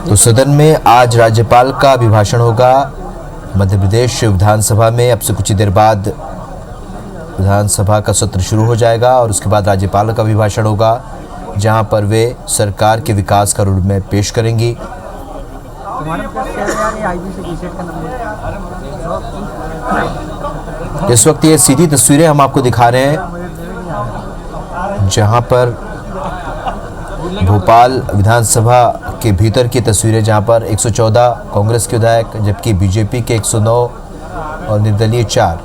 तो सदन में आज राज्यपाल का अभिभाषण होगा। मध्य प्रदेश विधानसभा में अब से कुछ ही देर बाद विधानसभा का सत्र शुरू हो जाएगा और उसके बाद राज्यपाल का अभिभाषण होगा, जहां पर वे सरकार के विकास का रोडमैप पेश करेंगी। इस वक्त ये सीधी तस्वीरें हम आपको दिखा रहे हैं, जहां पर भोपाल विधानसभा के भीतर की तस्वीरें, जहां पर 114 कांग्रेस के विधायक जबकि बीजेपी के 109 और निर्दलीय 4।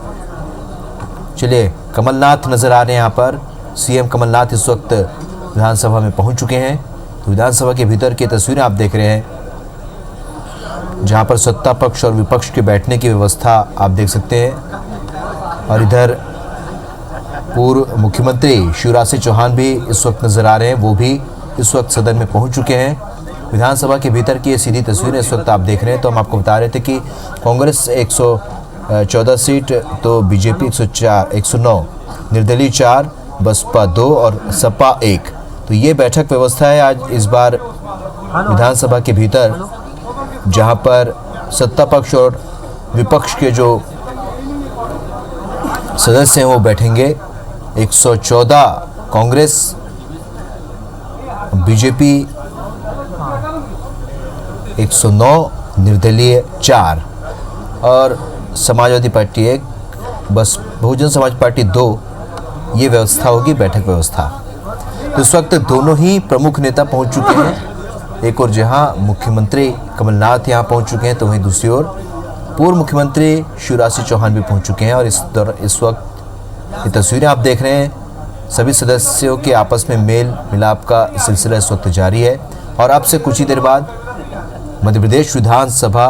चलिए, कमलनाथ नजर आ रहे हैं। यहाँ पर सीएम कमलनाथ इस वक्त विधानसभा में पहुंच चुके हैं। तो विधानसभा के भीतर की तस्वीरें आप देख रहे हैं, जहां पर सत्ता पक्ष और विपक्ष के बैठने की व्यवस्था आप देख सकते हैं। और इधर पूर्व मुख्यमंत्री शिवराज सिंह चौहान भी इस वक्त नजर आ रहे हैं, वो भी इस वक्त सदन में पहुंच चुके हैं। विधानसभा के भीतर की ये सीधी तस्वीरें इस वक्त आप देख रहे हैं। तो हम आपको बता रहे थे कि कांग्रेस 114 सीट, तो बीजेपी 109, निर्दलीय 4, बसपा 2 और सपा 1। तो ये बैठक व्यवस्था है आज इस बार विधानसभा के भीतर, जहां पर सत्ता पक्ष और विपक्ष के जो सदस्य हैं वो बैठेंगे। 114 कांग्रेस, बीजेपी 109, निर्दलीय 4 और समाजवादी पार्टी 1, बस बहुजन समाज पार्टी 2। ये व्यवस्था होगी, बैठक व्यवस्था। तो इस वक्त दोनों ही प्रमुख नेता पहुंच चुके हैं। एक और जहां मुख्यमंत्री कमलनाथ यहां पहुंच चुके हैं, तो वहीं दूसरी ओर पूर्व मुख्यमंत्री शिवराज सिंह चौहान भी पहुंच चुके हैं। और इस वक्त ये तस्वीरें आप देख रहे हैं, सभी सदस्यों के आपस में मेल मिलाप का सिलसिला इस वक्त जारी है। और अब से कुछ ही देर बाद मध्य प्रदेश विधानसभा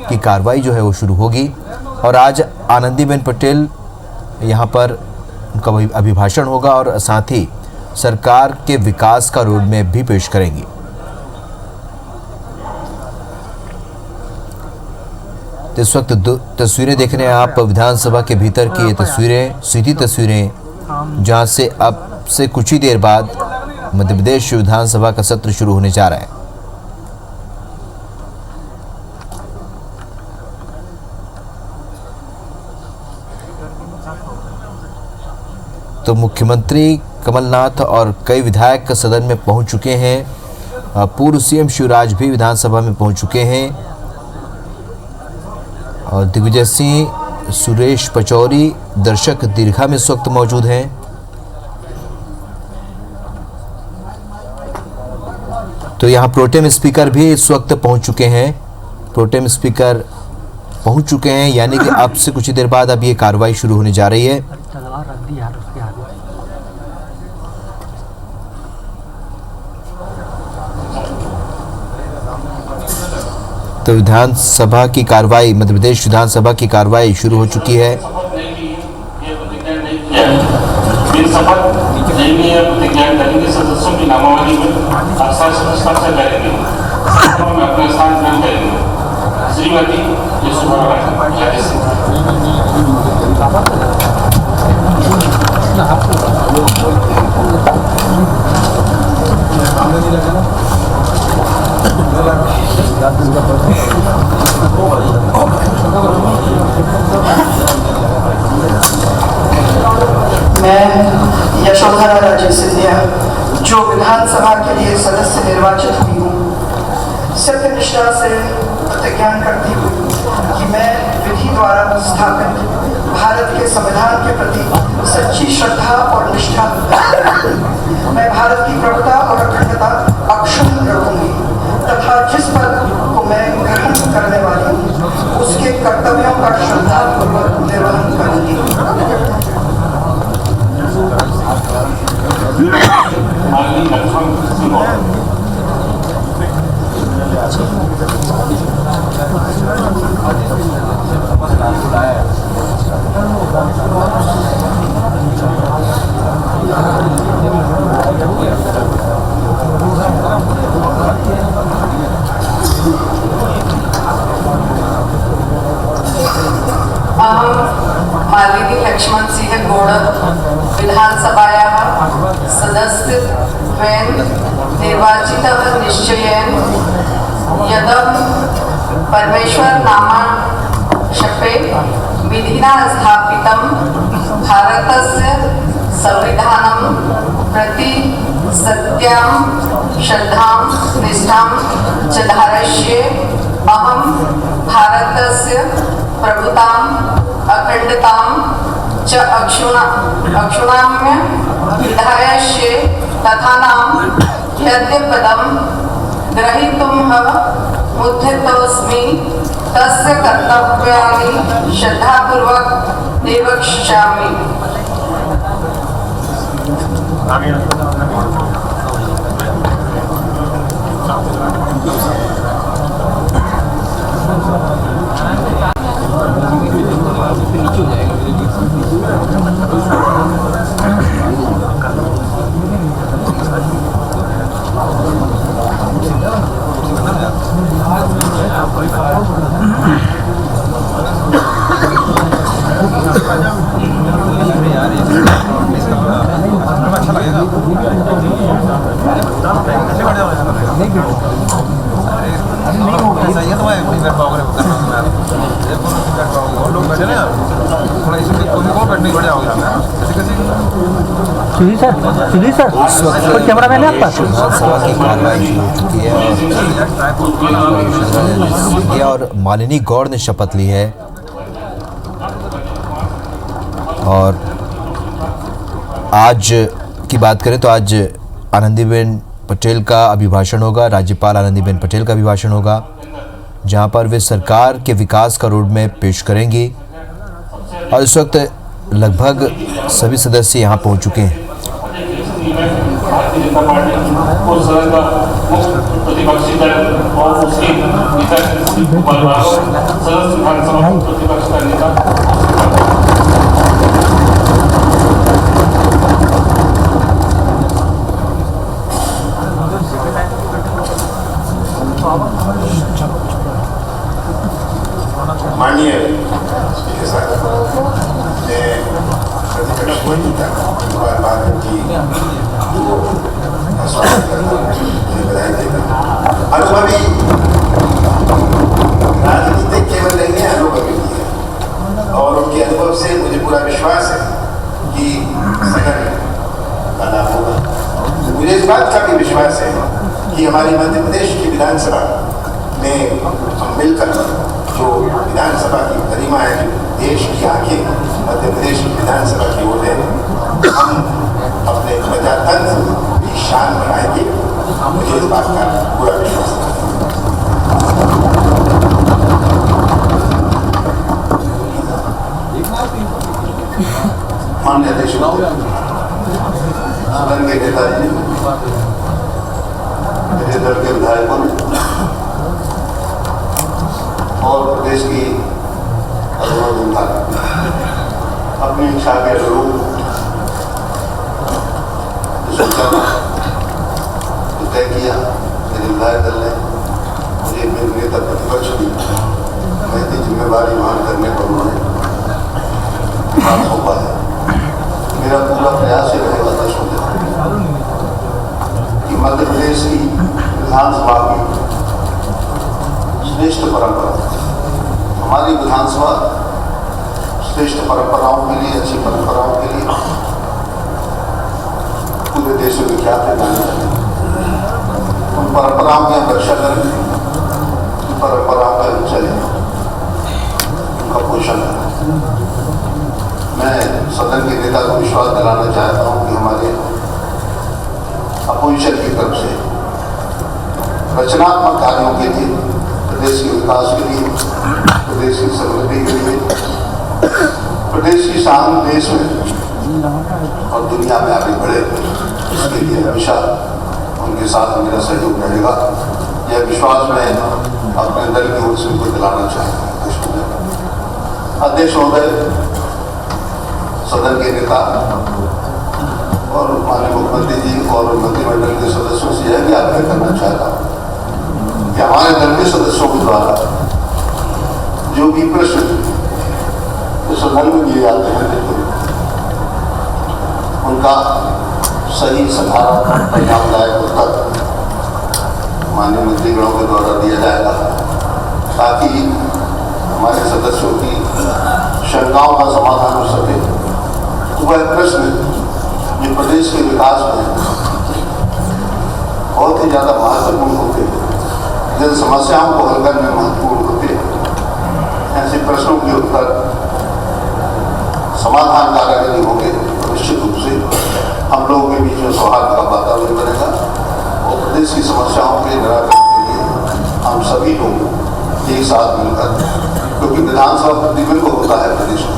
की कार्रवाई जो है वो शुरू होगी। और आज आनंदीबेन पटेल यहाँ पर उनका अभिभाषण होगा और साथ ही सरकार के विकास का रोडमैप भी पेश करेंगी। तो इस वक्त तस्वीरें देख रहे हैं आप विधानसभा के भीतर की ये तस्वीरें, सीधी तस्वीरें, जहां से अब से कुछ ही देर बाद मध्य प्रदेश विधानसभा का सत्र शुरू होने जा रहा है। तो मुख्यमंत्री कमलनाथ और कई विधायक सदन में पहुंच चुके हैं। पूर्व सीएम शिवराज भी विधानसभा में पहुंच चुके हैं और दिग्विजय सिंह, सुरेश पचौरी, दर्शक दीर्घा में इस वक्त मौजूद हैं। तो यहाँ प्रोटेम स्पीकर भी इस वक्त पहुंच चुके हैं। प्रोटेम स्पीकर पहुंच चुके हैं, यानी कि अब से कुछ ही देर बाद अब ये कार्रवाई शुरू होने जा रही है। तो विधानसभा की कार्रवाई, मध्य प्रदेश विधानसभा की कार्रवाई शुरू हो चुकी है। सदस्यों की नामावली में अपना स्थान ग्रहण करेंगे। श्रीमती मैं यशोधरा राजे सिंधिया, जो विधानसभा के लिए सदस्य निर्वाचित हुई हूँ, सत्यनिष्ठा से प्रतिज्ञा करती हूँ कि मैं विधि द्वारा स्थापित भारत के संविधान के प्रति सच्ची श्रद्धा और निष्ठा, मैं भारत की प्रभुता और अखंडता अक्षुण्ण रखूंगी तथा जिस पद को मैं ग्रहण करने वाली हूँ उसके कर्तव्यों का श्रद्धापूर्वक निर्वहन करूंगी। माननीय लक्ष्मण सिंह गौड़ विधानसभायाः सदस्यत्वेन निर्वाचितः निश्चयेन परमेश्वर नामा शपे विधिना स्थापितं भारतस्य संविधानं प्रति सत्यां श्रद्धां निष्ठां च धारयिष्ये। अहं भारतस्य प्रभुताम् अखण्डतां च अक्षुण्णाम्य विधारयिष्ये तथा यद्य पदं ग्रहीतुमुद्यतोऽस्मि तस्य कर्तव्यानि श्रद्धापूर्वक निर्वक्ष्यामि। सुधीर सर कोई कैमरामैन है आपका? विधानसभा की कार्रवाई शुरू हो चुकी है और मालिनी गौड़ ने शपथ ली है। और आज की बात करें तो आज आनंदीबेन पटेल का अभिभाषण होगा, राज्यपाल आनंदीबेन पटेल का अभिभाषण होगा, जहां पर वे सरकार के विकास का रोड मैप पेश करेंगी। और इस वक्त लगभग सभी सदस्य यहां पहुंच चुके हैं। भारतीय जनता पार्टी को सदन का मुख्य प्रतिपक्षी दल और उसके इतर सदस्य विधानसभा प्रतिपक्ष का नेता माननीय स्पीकर साहब, मैं प्रतिपक्ष को बार की स्वागत करता हूँ, बधाई देता हूँ। अनुभवी राजनीतिक केवल नहीं है, अनुभवी भी है और उनके अनुभव से मुझे पूरा विश्वास है कि सदन का लाभ होगा। मुझे इस बात का भी विश्वास है कि हमारी मध्य प्रदेश की विधानसभा में हम मिलकर जो विधानसभा की गरिमा है, जो देश की आंखें मध्य प्रदेश की विधानसभा की ओर है, हम अपने प्रजातंत्र की शान बढ़ाएंगे। मुझे इस बात का पूरा विश्वास है। माननीय अध्यक्ष सदन के नेताजी, मेरे दल के विधायकों और प्रदेश की जनता अपनी इच्छा के अनुरूप तय किया। मेरे विधायक दल ने मुझे मेरे नेता प्रतिपक्ष की महती जिम्मेवारी वहन करने पर उन्होंने सौंपा है। मेरा पूरा प्रयास ये रहेगा देशों कि मध्य प्रदेश की विधानसभा की श्रेष्ठ परंपरा, हमारी विधानसभा श्रेष्ठ परंपराओं के लिए, अच्छी परंपराओं के लिए पूरे देश में विख्यात है। उन परंपराओं की हम रक्षा करें, उन परंपराओं का चले, उनका पोषण करें। मैं सदन के नेता को विश्वास दिलाना चाहता हूँ कि हमारे अपोजिशन की तरफ से रचनात्मक कार्यों के लिए, प्रदेश के विकास के लिए, प्रदेश की समृद्धि के लिए, प्रदेश की शान देश में और दुनिया में आगे बढ़े, इसके लिए हमेशा उनके साथ मेरा सहयोग रहेगा। यह विश्वास मैं अपने दल की ओर से उनको दिलाना चाहता हूँ। अध्यक्ष महोदय, सदन के नेता और माननीय मुख्यमंत्री जी और मंत्रिमंडल के सदस्यों से यह भी आग्रह करना चाहता हूँ कि हमारे दल के सदस्यों के द्वारा जो भी प्रश्न सदन में दिए जाते हैं, उनका सही सकारात्मक परिणामदायक उत्तर माननीय मंत्रीगणों के द्वारा दिया जाएगा, साथ ही हमारे सदस्यों की शंकाओं का समाधान हो सके, तो वह प्रश्न जो प्रदेश के विकास में बहुत ही ज़्यादा महत्वपूर्ण होते हैं, जिन समस्याओं को हल करने में महत्वपूर्ण होते हैं, ऐसे प्रश्नों के उत्तर समाधान कारगर नहीं होंगे तो निश्चित रूप से हम लोगों के बीच में सौहार्द का वातावरण बनेगा और प्रदेश की समस्याओं के निराकरण के लिए हम सभी लोग एक साथ मिलकर, क्योंकि विधानसभा प्रतिबिंब होता है प्रदेश में,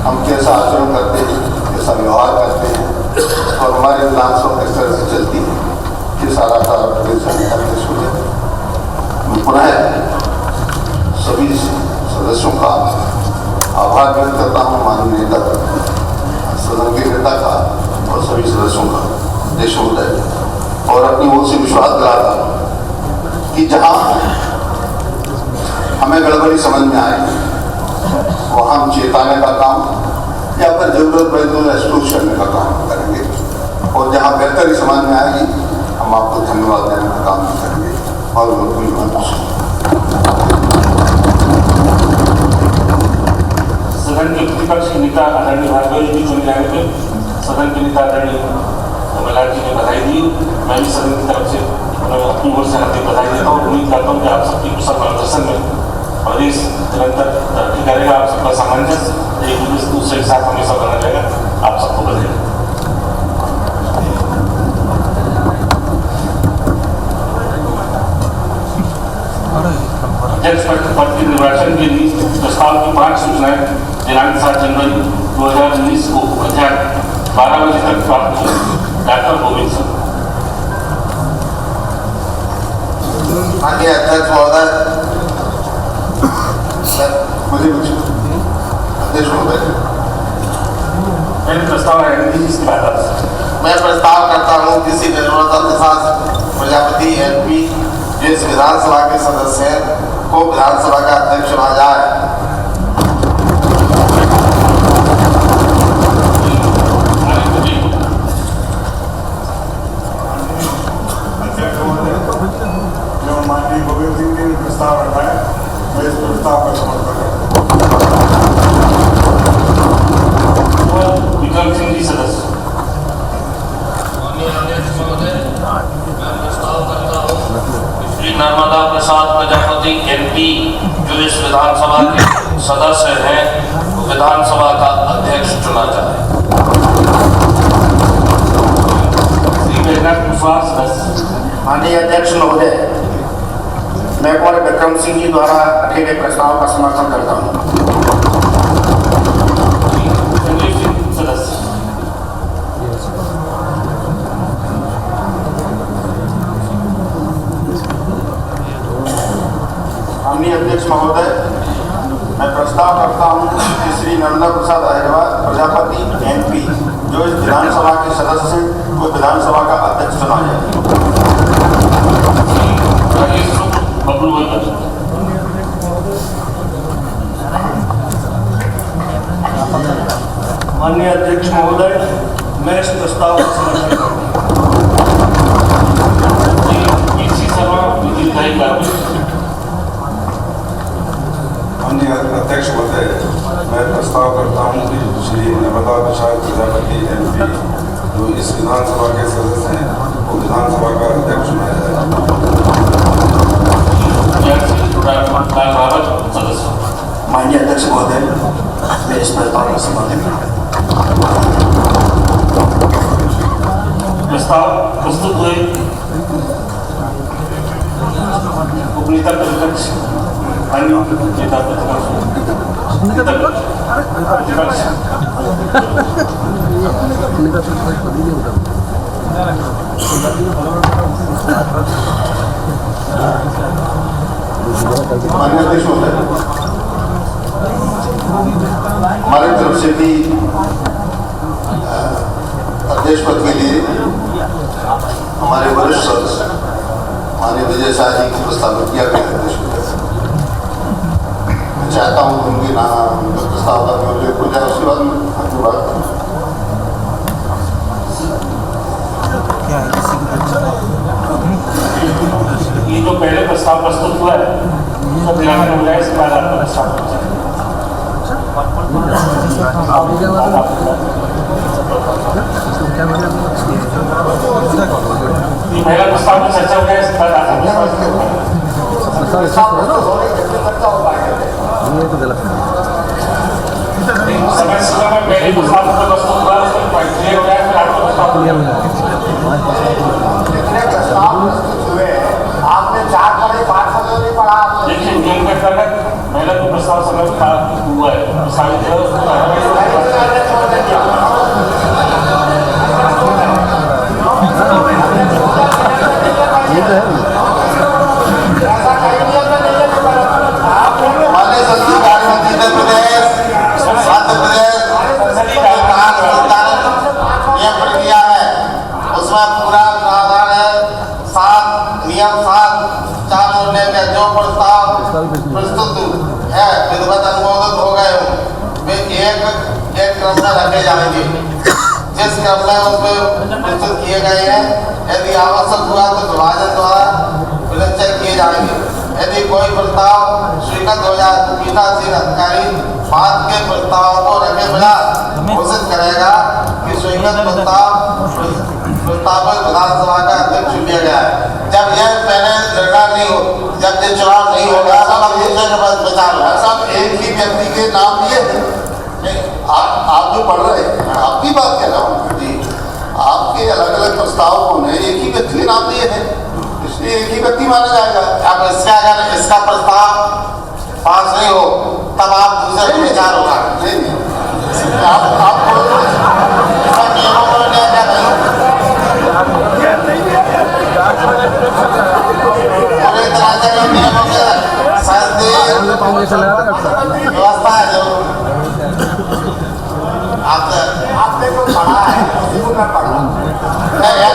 हम कैसा आचरण करते हैं, कैसा व्यवहार करते हैं और हमारी विधानसभा किस तरह से चलती है, ये सारा प्रदेश हो जाए। मैं पुनः सभी सदस्यों का आभार व्यक्त करता हूँ, माननीय नेता सदन के नेता का और सभी सदस्यों का देश महोदय, और अपनी ओर से विश्वास दिलाता हूँ कि जहाँ हमें गड़बड़ी समझ में आए वहाँ हम चेताने का काम या फिर जरूरत पड़े तो एक्सक्लूज करने का काम करेंगे, और जहाँ बेहतरी समझ में आएगी हम आपको धन्यवाद देने का काम करेंगे। और सदन के प्रतिपक्ष के नेता आदरणीय भार्गव जी चुने जाने पर सदन के नेता आदरणीय कमलनाथ जी ने बधाई दी। मैं भी सदन की तरफ से अपनी ओर से हार्दिक बधाई देता हूँ। उम्मीद करता हूँ कि आप सबकी कुशल मार्गदर्शन में प्रदेश निरंतर तरक्की करेगा, आप सबका सामंजस्य एक दूसरे के साथ हमेशा बना रहेगा। आप सबको बधाई। अध्यक्ष पद के निर्वाचन के लिए प्रस्ताव की 5 सूचनाएं दिनांक 7 जनवरी 2019 को मध्याह्न 12 बजे तक प्राप्त हुई। डॉक्टर गोविंद सिंह। माननीय अध्यक्ष महोदय, मुझे अध्यक्ष महोदय, प्रस्ताव है इसके बाद मैं प्रस्ताव करता हूँ किसी निर्मला प्रसाद प्रजापति MP जो इस विधानसभा के सदस्य हैं को विधानसभा का अध्यक्ष चुना जाए। माननीय गोविंद सिंह जी ने प्रस्ताव रखा है, मैं इस प्रस्ताव का समर्थन करता हूँ। विक्रम सिंह जी सदस्य। श्री नर्मदा प्रसाद प्रजापति MP जो इस विधानसभा के सदस्य हैं वो विधानसभा का अध्यक्ष चुना जाए। श्री वेदनाथ कुशवाहा सदस्य। माननीय अध्यक्ष महोदय, मैं कुंवर विक्रम सिंह जी द्वारा रखे गए प्रस्ताव का समर्थन करता हूँ। संजीव सिंह सदस्य। माननीय अध्यक्ष महोदय, मैं प्रस्ताव करता हूँ कि श्री नर्मदा प्रसाद अहिरवार प्रजापति MP जो इस विधानसभा के सदस्य हैं वो विधानसभा का अध्यक्ष चुना जाए। माननीय अध्यक्ष महोदय, मैं इस प्रस्ताव का समर्थन करता हूँ। माननीय अध्यक्ष महोदय, मैं प्रस्ताव करता हूँ कि श्री नर्मदा प्रसाद प्रजापति MP जो इस विधानसभा के सदस्य हैं वो विधानसभा का अध्यक्ष चुना सदस्य। माननीय अध्यक्ष महोदय, मैं इस प्रस्ताव का समर्थन करता हूँ। प्रस्ताव प्रस्तुत हुए उपनेता प्रतिपक्ष नेता माननीय अध्यक्ष महोदय, हमारी तरफ से भी अध्यक्ष पद के लिए हमारे वरिष्ठ सदस्य माननीय विजय शाह जी को प्रस्तावित किया गया अध्यक्ष। मैं चाहता हूँ उनके नाम प्रस्ताव का भी उल्लेख हो जाए, उसके बाद में आपकी बात। ये जो पहले प्रस्ताव प्रस्तुत हुआ है उसको खिलाने को मिला, इसके बाद आपका प्रस्ताव हो जाएगा। ये पहला प्रस्ताव की चर्चा हो गया, इसके बाद आपका समय सीमा में पहले प्रस्ताव का प्रस्तुत हुआ, उसका पॉइंट क्लियर हो गया, फिर आपका प्रस्ताव क्लियर हो जाएगा। कितने प्रस्ताव प्रस्तुत हुए, आपने 4 पढ़े, 5 पढ़े नहीं पढ़ा आपने। देखिए नियम के अंतर्गत पहला जो प्रस्ताव समय हुआ है, प्रस्तावित है, उसको माननीय संसदीय कार्य मंत्री मध्य प्रदेश नियम प्रक्रिया है, उसमें पूरा प्रावधान है। 7 नियम 7 4 होने के जो प्रस्ताव प्रस्तुत है विधिवत अनुमोदित हो गए हो, वे एक क्रम में रखे जाएंगे। जिस क्रम में उसमें प्रस्तुत किए गए हैं, यदि आवश्यक हुआ तो विभाजन द्वारा विवेचन किए जाएंगे। यदि कोई प्रस्ताव स्वीकृत हो जाए तो पीठासीन अधिकारी बाद के प्रस्ताव को रखे बिना घोषित करेगा कि स्वीकृत प्रस्तावित विधानसभा का अध्यक्ष चुन लिया गया है। जब यह पहले निर्णय नहीं हो, जब ये चुनाव नहीं होगा तब दूसरे के पास विचार होगा। सब एक ही व्यक्ति के नाम लिए हैं, आप जो पढ़ रहे हैं, आपकी बात कह रहा हूँ जी, आपके अलग अलग प्रस्तावों ने एक ही व्यक्ति के नाम दिए हैं, इसलिए एक ही व्यक्ति माना जाएगा। अब अगर इसका प्रस्ताव पास नहीं हो तब आप दूसरे को विचार होगा। नहीं आप नियमों को लेकर पूरी तरह से नियमों के व्यवस्था है जो आपने जो पढ़ा है वो मैं पढ़ा पहले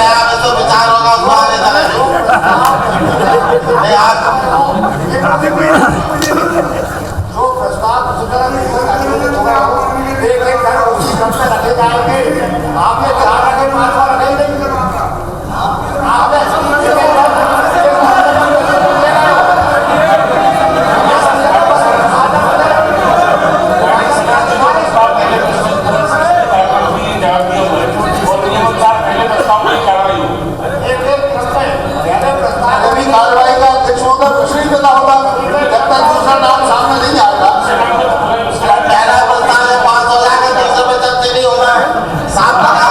आप तो विचार होगा उसको आगे चलेंगे। जो प्रस्ताव एक घर उसी क्रम से रखे जाएंगे। आपने 4 रखे, 5 रखे नहीं। कार्रवाई का अध्यक्ष होगा, कुछ नहीं पता होगा जब तक दूसरा नाम सामने नहीं आएगा। पहला प्रस्ताव है 5 हो जाएगा, दूसरे पे चर्चा नहीं होगा। 7 लगा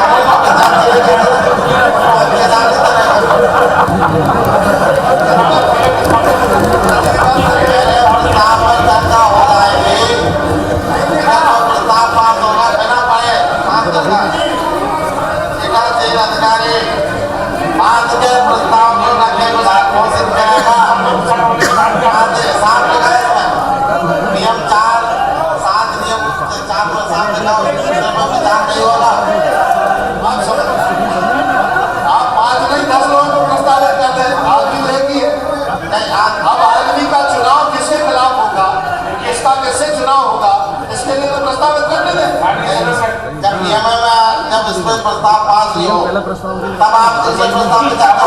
प्रस्ताव पास नहीं हो तब आप दूसरे प्रस्ताव में जाता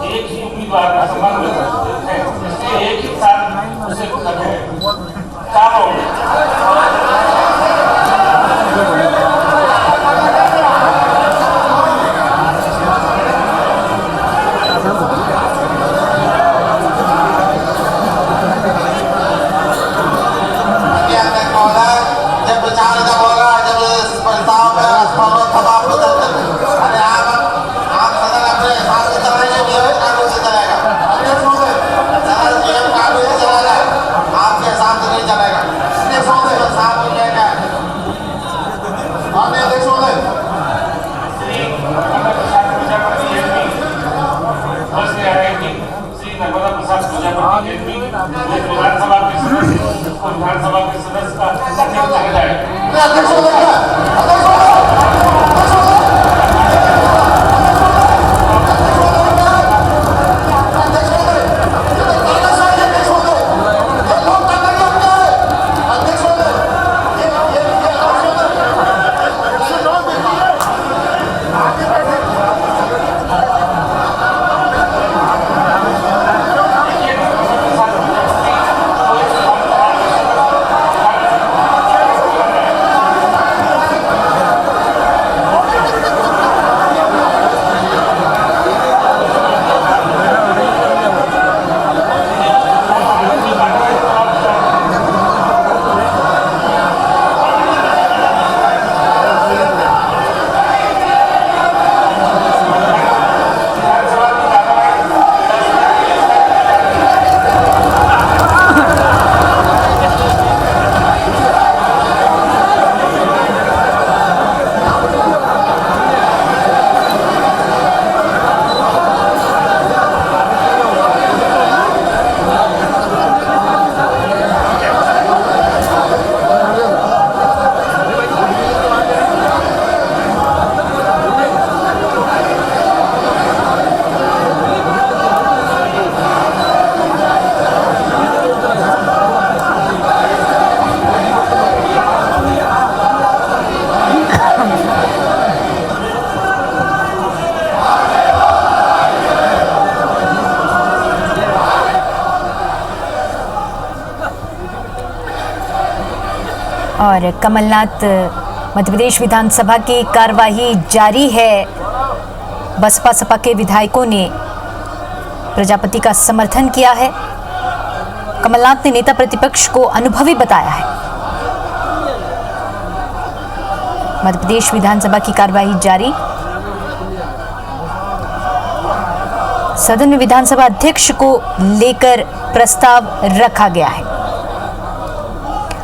एक ही उम्मीदवार का संबंध है, इसलिए एक ही साथ उसे चारों जब विचार जब होगा, जब प्रस्ताव तब आप अरे आप सदन अपने हिसाब से चलाएंगे, नियम कानून से चलेगा। सदन नियम कानून से चलेगा, आपके हिसाब से नहीं चलेगा। साफ हो जाएगा। माननीय अध्यक्ष महोदय, श्री नर्मदा प्रसाद प्रजापति विधानसभा के सदस्य विधानसभा के सदस्य का अध्यक्ष रखा जाए। और कमलनाथ मध्य प्रदेश विधानसभा की कार्यवाही जारी है। बसपा सपा के विधायकों ने प्रजापति का समर्थन किया है। कमलनाथ ने नेता प्रतिपक्ष को अनुभवी बताया है। मध्य प्रदेश विधानसभा की कार्यवाही जारी। सदन में विधानसभा अध्यक्ष को लेकर प्रस्ताव रखा गया है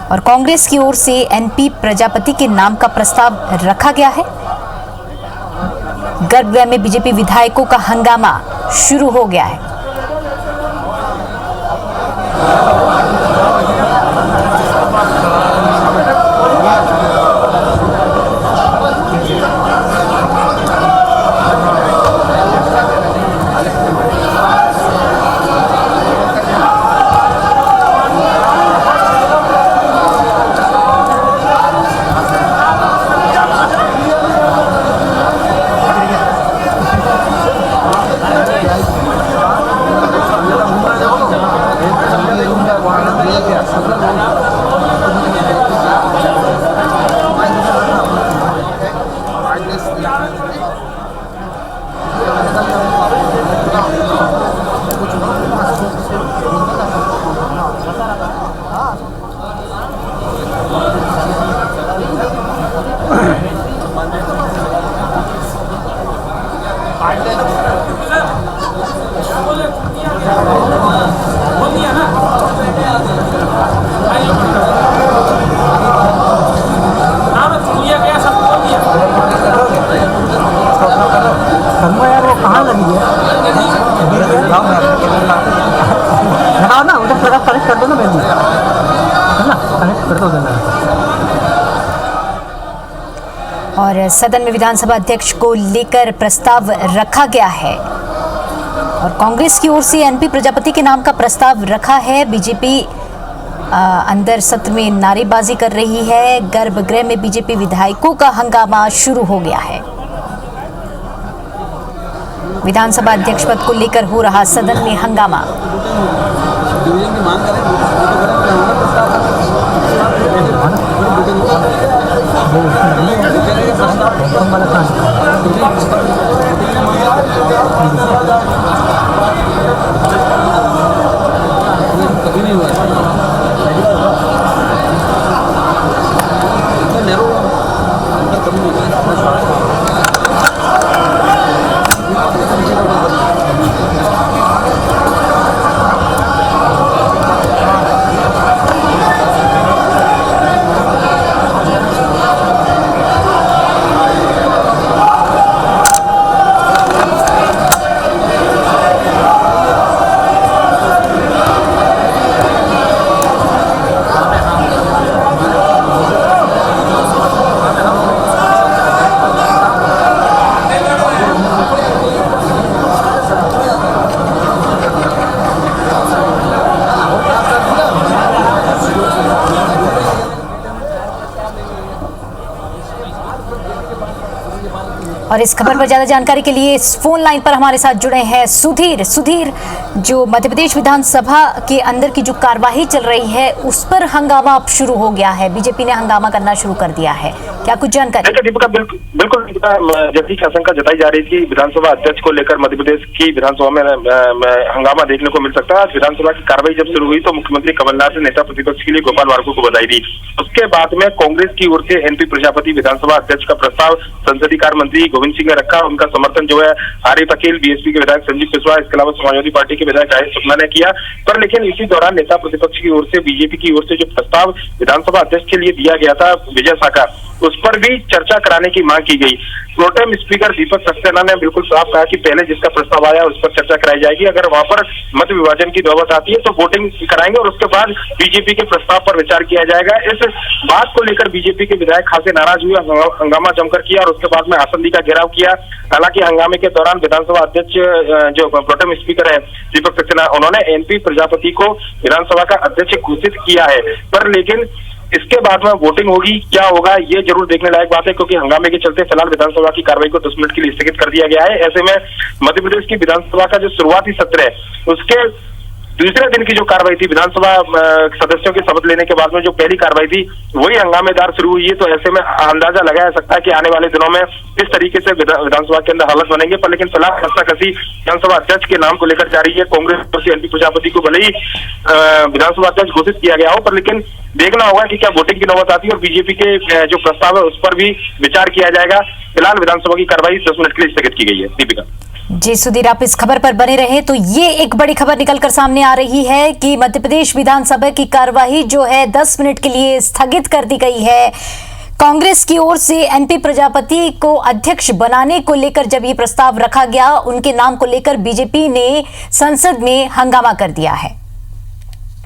और कांग्रेस की ओर से एनपी प्रजापति के नाम का प्रस्ताव रखा गया है। गर्भगृह में बीजेपी विधायकों का हंगामा शुरू हो गया है। और सदन में विधानसभा अध्यक्ष को लेकर प्रस्ताव रखा गया है और कांग्रेस की ओर से एनपी प्रजापति के नाम का प्रस्ताव रखा है। बीजेपी अंदर सत्र में नारेबाजी कर रही है। गर्भगृह में बीजेपी विधायकों का हंगामा शुरू हो गया है। विधानसभा अध्यक्ष पद को लेकर हो रहा सदन में हंगामा। और इस खबर पर ज्यादा जानकारी के लिए इस फोन लाइन पर हमारे साथ जुड़े हैं सुधीर, जो मध्य प्रदेश विधानसभा के अंदर की जो कार्यवाही चल रही है उस पर हंगामा अब शुरू हो गया है। बीजेपी ने हंगामा करना शुरू कर दिया है, क्या कुछ जानकारी? देखिए दीपिका, बिल्कुल जैसी आशंका जताई जा रही थी विधानसभा अध्यक्ष को लेकर मध्य प्रदेश की विधानसभा में हंगामा देखने को मिल सकता है। विधानसभा की कार्रवाई जब शुरू हुई तो मुख्यमंत्री कमलनाथ ने नेता प्रतिपक्ष के लिए गोपाल भार्गव को बधाई दी। उसके बाद में कांग्रेस की ओर से एनपी प्रजापति विधानसभा अध्यक्ष का प्रस्ताव संसदीय कार्य मंत्री गोविंद सिंह ने रखा। उनका समर्थन जो है आरिफ अकील, बीएसपी के विधायक संजीव कुशवाहा, इसके अलावा समाजवादी पार्टी के विधायक आहिर सुखना ने किया। पर लेकिन इसी दौरान नेता प्रतिपक्ष की ओर से बीजेपी की ओर से जो प्रस्ताव विधानसभा अध्यक्ष के लिए दिया गया था विजय साका, उस पर भी चर्चा कराने की मांग की गई। प्रोटेम स्पीकर दीपक सक्सेना ने बिल्कुल साफ कहा कि पहले जिसका प्रस्ताव आया उस पर चर्चा कराई जाएगी। अगर वहां पर मत विभाजन की नौबत आती है तो वोटिंग कराएंगे और उसके बाद बीजेपी के प्रस्ताव पर विचार किया जाएगा। इस बात को लेकर बीजेपी के विधायक खासे नाराज हुए, हंगामा जमकर किया और उसके बाद में आसंदी का घेराव किया। हालांकि हंगामे के दौरान विधानसभा अध्यक्ष जो प्रोटेम स्पीकर है दीपक सक्सेना, उन्होंने एनपी प्रजापति को विधानसभा का अध्यक्ष घोषित किया है। पर लेकिन इसके बाद में वोटिंग होगी, क्या होगा ये जरूर देखने लायक बात है, क्योंकि हंगामे के चलते फिलहाल विधानसभा की कार्रवाई को 10 मिनट के लिए स्थगित कर दिया गया है। ऐसे में मध्य प्रदेश की विधानसभा का जो शुरुआती सत्र है उसके दूसरे दिन की जो कार्रवाई थी, विधानसभा सदस्यों के शपथ लेने के बाद में जो पहली कार्रवाई थी वही हंगामेदार शुरू हुई है। तो ऐसे में अंदाजा लगाया सकता है कि आने वाले दिनों में किस तरीके से विधानसभा के अंदर हालत बनेंगे। पर लेकिन फिलहाल कसी विधानसभा अध्यक्ष के नाम को लेकर जा रही है। कांग्रेस एनपी प्रजापति को भले ही विधानसभा अध्यक्ष घोषित किया गया हो, पर लेकिन देखना होगा कि क्या वोटिंग की नौबत आती है और बीजेपी के जो प्रस्ताव है उस पर भी विचार किया जाएगा। फिलहाल विधानसभा की कार्रवाई 10 मिनट के लिए स्थगित की गई है। दीपिका जी सुधीर, आप इस खबर पर बने रहे। तो ये एक बड़ी खबर निकलकर सामने आ रही है कि मध्य प्रदेश विधानसभा की कार्यवाही जो है 10 मिनट के लिए स्थगित कर दी गई है। कांग्रेस की ओर से एनपी प्रजापति को अध्यक्ष बनाने को लेकर जब ये प्रस्ताव रखा गया, उनके नाम को लेकर बीजेपी ने संसद में हंगामा कर दिया है।